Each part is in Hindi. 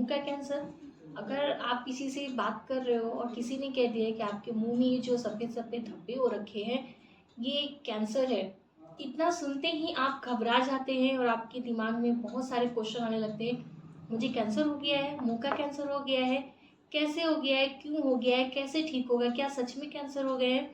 मुंह का कैंसर। अगर आप किसी से बात कर रहे हो और किसी ने कह दिया कि आपके मुंह में ये जो सफ़ेद सफ़ेद धब्बे हो रखे हैं ये कैंसर है, इतना सुनते ही आप घबरा जाते हैं और आपके दिमाग में बहुत सारे क्वेश्चन आने लगते हैं। मुझे कैंसर हो गया है, मुंह का कैंसर हो गया है, कैसे हो गया है, क्यों हो गया है, कैसे ठीक होगा, क्या सच में कैंसर हो गया है।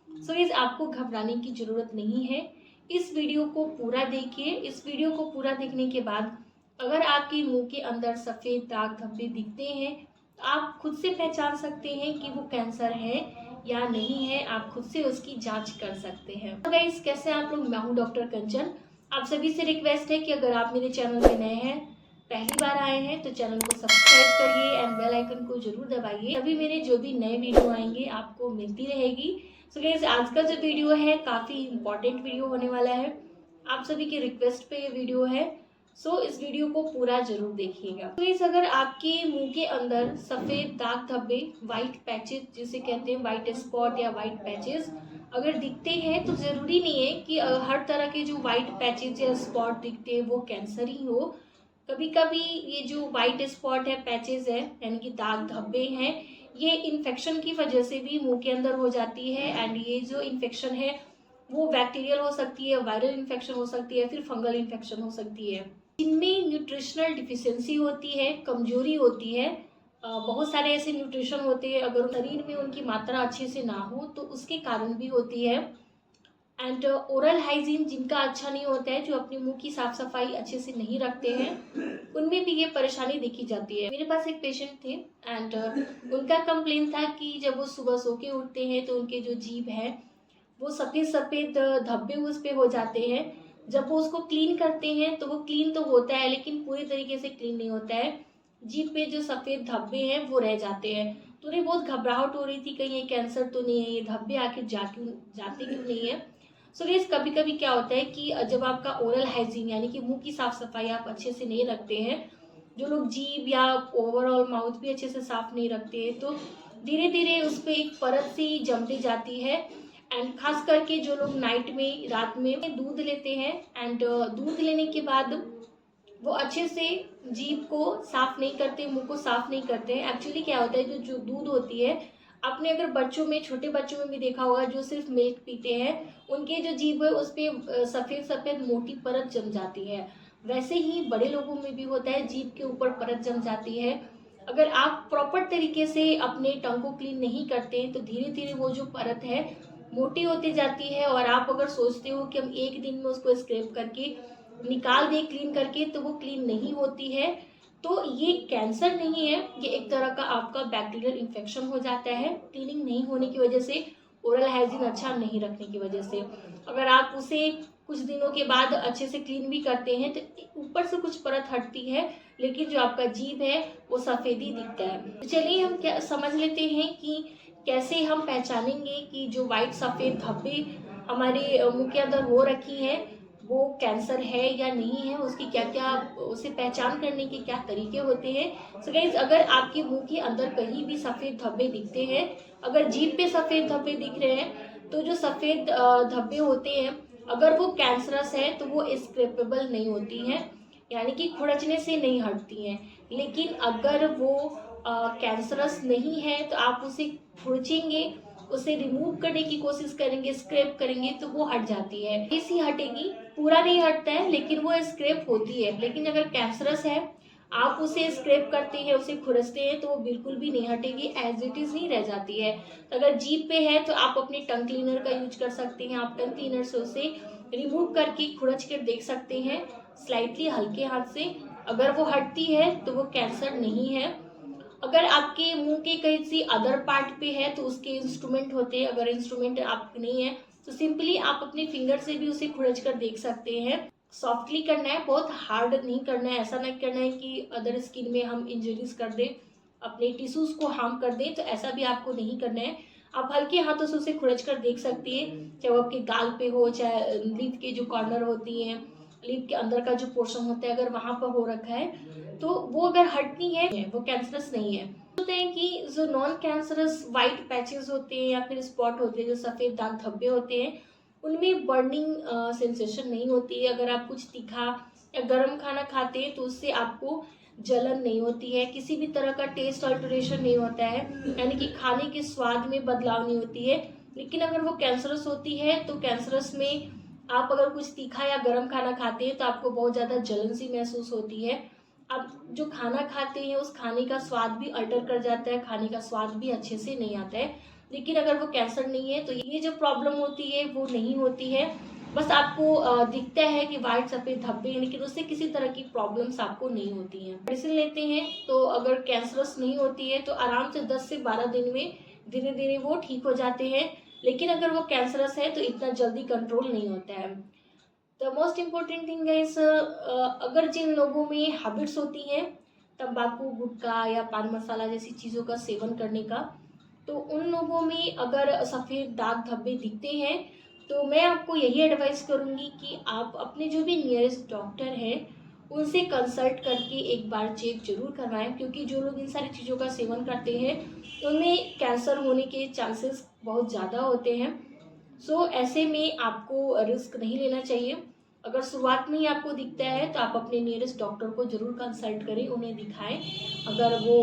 सो गाइस, आपको घबराने की ज़रूरत नहीं है। इस वीडियो को पूरा देखिए। इस वीडियो को पूरा देखने के बाद अगर आपके मुंह के अंदर सफ़ेद दाग धब्बे दिखते हैं तो आप खुद से पहचान सकते हैं कि वो कैंसर है या नहीं है। आप खुद से उसकी जांच कर सकते हैं। तो गाइस, कैसे आप लोग? मैं हूँ डॉक्टर कंचन। आप सभी से रिक्वेस्ट है कि अगर आप मेरे चैनल में नए हैं, पहली बार आए हैं, तो चैनल को सब्सक्राइब करिए एंड बेल आइकन को जरूर दबाइए। तभी मेरे जो भी नए वीडियो आएंगे आपको मिलती रहेगी। सो गाइस, आज का जो वीडियो है काफ़ी इंपॉर्टेंट वीडियो होने वाला है। आप सभी की रिक्वेस्ट पे ये वीडियो है। सो इस वीडियो को पूरा जरूर देखिएगा। तो गाइस, अगर आपके मुंह के अंदर सफ़ेद दाग धब्बे, वाइट पैचेस जिसे कहते हैं, वाइट स्पॉट या वाइट पैचेस अगर दिखते हैं तो ज़रूरी नहीं है कि हर तरह के जो वाइट पैचेस या स्पॉट दिखते हैं वो कैंसर ही हो। कभी कभी ये जो वाइट स्पॉट है, पैचेस है, यानी कि दाग धब्बे हैं, ये इन्फेक्शन की वजह से भी मुंह के अंदर हो जाती है। एंड ये जो इन्फेक्शन है वो बैक्टीरियल हो सकती है, वायरल इन्फेक्शन हो सकती है, फिर फंगल इन्फेक्शन हो सकती है। जिनमें न्यूट्रिशनल डिफिशियंसी होती है, कमजोरी होती है, बहुत सारे ऐसे न्यूट्रिशन होते हैं, अगर शरीर में उनकी मात्रा अच्छे से ना हो तो उसके कारण भी होती है। एंड ओरल हाइजीन जिनका अच्छा नहीं होता है, जो अपने मुंह की साफ सफाई अच्छे से नहीं रखते हैं, उनमें भी ये परेशानी देखी जाती है। मेरे पास एक पेशेंट थे एंड उनका कंप्लेन था कि जब वो सुबह सो के उठते हैं तो उनके जो जीभ है वो सफ़ेद सफ़ेद धब्बे उस पे हो जाते हैं। जब वो उसको क्लीन करते हैं तो वो क्लीन तो होता है लेकिन पूरी तरीके से क्लीन नहीं होता है। जीभ पे जो सफ़ेद धब्बे हैं वो रह जाते हैं। तो उन्हें बहुत घबराहट हो रही थी, कहीं ये कैंसर तो नहीं है, ये धब्बे आखिर जाते क्यों नहीं है। सो गाइस, कभी कभी क्या होता है कि जब आपका ओरल हाइजीन यानी कि मुंह की साफ सफाई आप अच्छे से नहीं रखते हैं, जो लोग जीभ या ओवरऑल माउथ भी अच्छे से साफ नहीं रखते हैं, तो धीरे धीरे उस पर एक परत सी जमती जाती है। एंड खास करके जो लोग नाइट में, रात में दूध लेते हैं एंड दूध लेने के बाद वो अच्छे से जीभ को साफ नहीं करते, मुंह को साफ नहीं करते हैं। एक्चुअली क्या होता है, जो दूध होती है, आपने अगर बच्चों में, छोटे बच्चों में भी देखा होगा जो सिर्फ मिल्क पीते हैं, उनके जो जीभ है उस पर सफ़ेद सफ़ेद मोटी परत जम जाती है। वैसे ही बड़े लोगों में भी होता है, जीभ के ऊपर परत जम जाती है। अगर आप प्रॉपर तरीके से अपने टंग को क्लीन नहीं करते तो धीरे धीरे वो जो परत है मोटी होती जाती है। और आप अगर सोचते हो कि हम एक दिन में उसको स्क्रैप करके निकाल दें क्लीन करके, तो वो क्लीन नहीं होती है। तो ये कैंसर नहीं है, ये एक तरह का आपका बैक्टीरियल इन्फेक्शन हो जाता है, क्लीनिंग नहीं होने की वजह से, ओरल हाइजीन अच्छा नहीं रखने की वजह से। अगर आप उसे कुछ दिनों के बाद अच्छे से क्लीन भी करते हैं तो ऊपर से कुछ परत हटती है, लेकिन जो आपका जीभ है वो सफ़ेद ही दिखता है। तो चलिए हम क्या समझ लेते हैं कि कैसे हम पहचानेंगे कि जो वाइट सफ़ेद धब्बे हमारे मुंह के अंदर हो रखी हैं वो कैंसर है या नहीं है, उसकी क्या क्या, उसे पहचान करने के क्या तरीके होते हैं। सो गाइस, अगर आपके मुंह के अंदर कहीं भी सफ़ेद धब्बे दिखते हैं, अगर जीभ पे सफ़ेद धब्बे दिख रहे हैं, तो जो सफ़ेद धब्बे होते हैं अगर वो कैंसरस है तो वो स्क्रैपेबल नहीं होती हैं, यानी कि खुरचने से नहीं हटती हैं। लेकिन अगर वो कैंसरस नहीं है तो आप उसे खुरचेंगे, उसे रिमूव करने की कोशिश करेंगे, स्क्रैप करेंगे तो वो हट जाती है। इसी हटेगी, पूरा नहीं हटता है लेकिन वो स्क्रैप होती है। लेकिन अगर कैंसरस है, आप उसे स्क्रैप करते हैं, उसे खुरचते हैं तो वो बिल्कुल भी नहीं हटेगी, एज इट इज ही रह जाती है। तो अगर जीभ पे है तो आप अपने टंग क्लीनर का यूज कर सकते हैं। आप टंग क्लीनर से उसे रिमूव करके खुरच कर देख सकते हैं, स्लाइटली हल्के हाथ से। अगर वो हटती है तो वो कैंसर नहीं है। अगर आपके मुंह के कहीं सी अदर पार्ट पे है तो उसके इंस्ट्रूमेंट होते हैं, अगर इंस्ट्रूमेंट आपके नहीं है तो सिंपली आप अपने फिंगर से भी उसे खुरच कर देख सकते हैं। सॉफ्टली करना है, बहुत हार्ड नहीं करना है। ऐसा नहीं करना है कि अदर स्किन में हम इंजरीज कर दें, अपने टिश्यूज को हार्म कर दें, तो ऐसा भी आपको नहीं करना है। आप हल्के हाथों से उसे खुरच कर देख सकते हैं, चाहे वो आपके गाल पे हो, चाहे लिप के जो कॉर्नर होती हैं, लिप के अंदर का जो पोर्शन होता है, अगर वहां पर हो रखा है तो वो अगर हटनी है वो कैंसरस नहीं है। होते हैं कि जो नॉन कैंसरस वाइट पैचेस होते हैं या फिर स्पॉट होते हैं, जो सफ़ेद दाग धब्बे होते हैं, उनमें बर्निंग सेंसेशन नहीं होती है। अगर आप कुछ तीखा या गर्म खाना खाते हैं तो उससे आपको जलन नहीं होती है, किसी भी तरह का टेस्ट अल्टरेशन नहीं होता है, यानी कि खाने के स्वाद में बदलाव नहीं होती है। लेकिन अगर वो कैंसरस होती है तो कैंसरस में आप अगर कुछ तीखा या गर्म खाना खाते हैं तो आपको बहुत ज़्यादा जलन सी महसूस होती है। आप जो खाना खाते हैं उस खाने का स्वाद भी अल्टर कर जाता है, खाने का स्वाद भी अच्छे से नहीं आता है। लेकिन अगर वो कैंसर नहीं है तो ये जो प्रॉब्लम होती है वो नहीं होती है। बस आपको दिखता है कि वाइट सफ़ेद धब्बे हैं, लेकिन उससे किसी तरह की प्रॉब्लम्स आपको नहीं होती हैं। मेडिसिन लेते हैं तो अगर कैंसरस नहीं होती है तो आराम से 10 से 12 दिन में धीरे धीरे वो ठीक हो जाते हैं। लेकिन अगर वो कैंसरस है तो इतना जल्दी कंट्रोल नहीं होता है। The most important thing is अगर जिन लोगों में हैबिट्स होती हैं तंबाकू, गुटखा या पान मसाला जैसी चीज़ों का सेवन करने का, तो उन लोगों में अगर सफ़ेद दाग धब्बे दिखते हैं तो मैं आपको यही एडवाइस करूँगी कि आप अपने जो भी नियरेस्ट डॉक्टर हैं उनसे कंसल्ट करके एक बार चेक ज़रूर करवाएं, क्योंकि जो लोग इन सारी चीज़ों का सेवन करते हैं उनमें कैंसर होने के चांसेस बहुत ज़्यादा होते हैं। सो ऐसे में आपको रिस्क नहीं लेना चाहिए। अगर शुरुआत में ही आपको दिखता है तो आप अपने नियरेस्ट डॉक्टर को ज़रूर कंसल्ट करें, उन्हें दिखाएं। अगर वो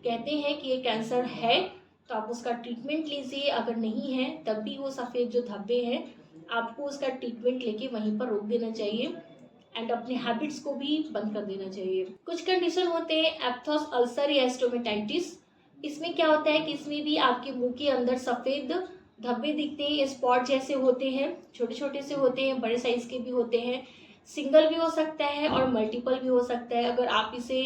कहते हैं कि ये कैंसर है तो आप उसका ट्रीटमेंट लीजिए, अगर नहीं है तब भी वो सफ़ेद जो धब्बे हैं आपको उसका ट्रीटमेंट लेके वहीं पर रोक देना चाहिए एंड अपने हैबिट्स को भी बंद कर देना चाहिए। कुछ कंडीशन होते हैं एप्थस अल्सर या स्टोमेटाइटिस। इसमें क्या होता है कि इसमें भी आपके मुंह के अंदर सफ़ेद धब्बे दिखते हैं, स्पॉट जैसे होते हैं, छोटे छोटे से होते हैं, बड़े साइज के भी होते हैं, सिंगल भी हो सकता है और मल्टीपल भी हो सकता है। अगर आप इसे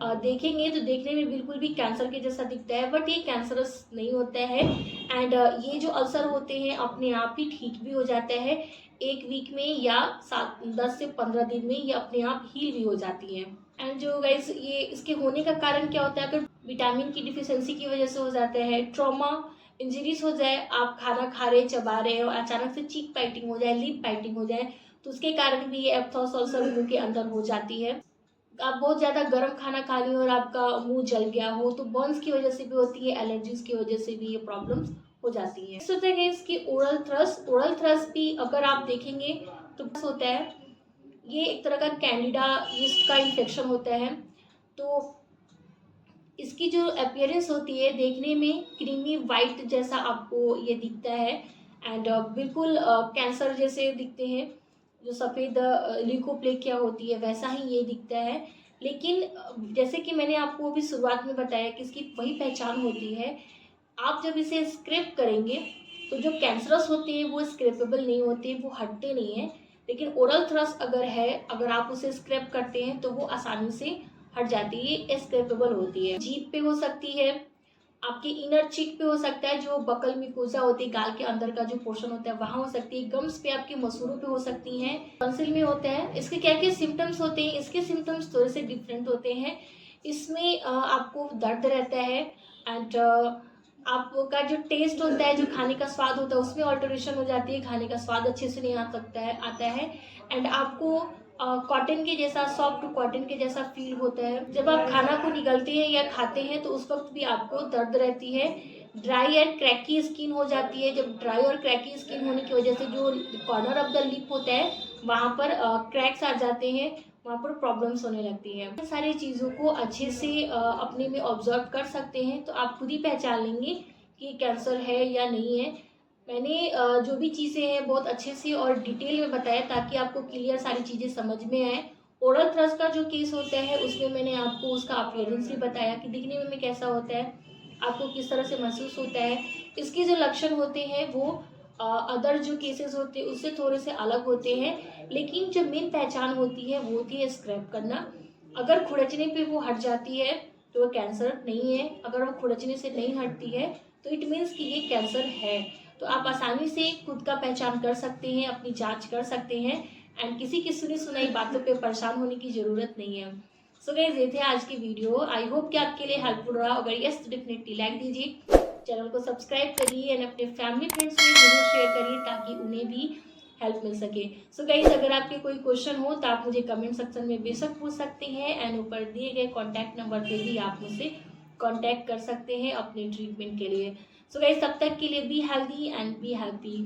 देखेंगे तो देखने में बिल्कुल भी कैंसर के जैसा दिखता है, बट ये कैंसरस नहीं होता है। एंड ये जो अल्सर होते हैं अपने आप ही ठीक भी हो जाता है, 1 वीक में या 10 से 15 दिन में ये अपने आप हील भी हो जाती हैं। एंड जो गाइस ये इसके होने का कारण क्या होता है, अगर विटामिन की डिफिशेंसी की वजह से हो जाता है, ट्रॉमा इंजरीज हो जाए, आप खाना खा रहे चबा रहे हो, अचानक से चीक पाइटिंग हो जाए, लिप पाइटिंग हो जाए, तो उसके कारण भी ये एप्थस अल्सर मुंह के अंदर हो जाती है। आप बहुत ज़्यादा गर्म खाना खा रही हो और आपका मुंह जल गया हो तो बर्न्स की वजह से भी होती है, एलर्जीज की वजह से भी ये प्रॉब्लम्स हो जाती है। होता है इसकी ओरल थ्रस्ट भी अगर आप देखेंगे तो बस होता है, ये एक तरह का कैंडिडा यीस्ट का इन्फेक्शन होता है। तो इसकी जो अपीयरेंस होती है देखने में क्रीमी वाइट जैसा आपको ये दिखता है एंड बिल्कुल कैंसर जैसे दिखते हैं, जो सफ़ेद ल्यूकोप्लेकिया होती है वैसा ही ये दिखता है। लेकिन जैसे कि मैंने आपको अभी शुरुआत में बताया कि इसकी वही पहचान होती है, आप जब इसे स्क्रैप करेंगे तो जो कैंसरस होते हैं वो स्क्रैपेबल नहीं होते, वो हटते नहीं हैं। लेकिन ओरल थ्रस्ट अगर है, अगर आप उसे स्क्रैप करते हैं तो वो आसानी से हट जाती है, ये स्क्रैपेबल होती है। जीभ पे हो सकती है, आपके इनर चीक पे हो सकता है, जो बकल म्यूकोसा होती है, गाल के अंदर का जो पोर्शन होता है वहाँ हो सकती है, गम्स पे आपके मसूरों पे हो सकती हैं, टॉन्सिल में होता है। इसके क्या क्या सिम्टम्स होते हैं, इसके सिम्टम्स थोड़े से डिफरेंट होते हैं। इसमें आपको दर्द रहता है एंड आपका जो टेस्ट होता है, जो खाने का स्वाद होता है उसमें ऑल्टरेशन हो जाती है, खाने का स्वाद अच्छे से नहीं आता है एंड आपको कॉटन के जैसा, सॉफ्ट कॉटन के जैसा फील होता है। जब आप खाना को निगलते हैं या खाते हैं तो उस वक्त भी आपको दर्द रहती है। ड्राई एंड क्रैकी स्किन हो जाती है, जब ड्राई और क्रैकी स्किन होने की वजह से जो कॉर्नर ऑफ द लिप होता है वहाँ पर क्रैक्स आ जाते हैं, वहाँ पर प्रॉब्लम्स होने लगती हैं। इन सारी चीज़ों को अच्छे से अपने में ऑब्जर्व कर सकते हैं तो आप खुद ही पहचान लेंगे कि कैंसर है या नहीं है। मैंने जो भी चीज़ें हैं बहुत अच्छे से और डिटेल में बताया ताकि आपको क्लियर सारी चीज़ें समझ में आए। ओरल थ्रस्ट का जो केस होता है उसमें मैंने आपको उसका अपीयरेंस भी बताया कि दिखने में कैसा होता है, आपको किस तरह से महसूस होता है। इसके जो लक्षण होते हैं वो अदर जो केसेस होते हैं उससे थोड़े से अलग होते हैं, लेकिन जो मेन पहचान होती है वो होती है स्क्रैप करना। अगर खुरचने पे वो हट जाती है तो वो कैंसर नहीं है, अगर वो खुरचने से नहीं हटती है तो इट मीन्स कि ये कैंसर है। तो आप आसानी से खुद का पहचान कर सकते हैं, अपनी जांच कर सकते हैं एंड किसी की सुनी सुनाई बातों पे परेशान होने की ज़रूरत नहीं है। सो गाइस ये थे आज की वीडियो, आई होप कि आपके लिए हेल्पफुल रहा। अगर यस तो डेफिनेटली लाइक दीजिए, चैनल को सब्सक्राइब करिए एंड अपने फैमिली फ्रेंड्स में जरूर शेयर करिए ताकि उन्हें भी हेल्प मिल सके। सो गाइस अगर आपके कोई क्वेश्चन हो तो आप मुझे कमेंट सेक्शन में बेशक पूछ सकते हैं एंड ऊपर दिए गए कॉन्टैक्ट नंबर पे भी आप मुझसे कॉन्टैक्ट कर सकते हैं अपने ट्रीटमेंट के लिए। सो गाइस तब तक के लिए be healthy and be happy.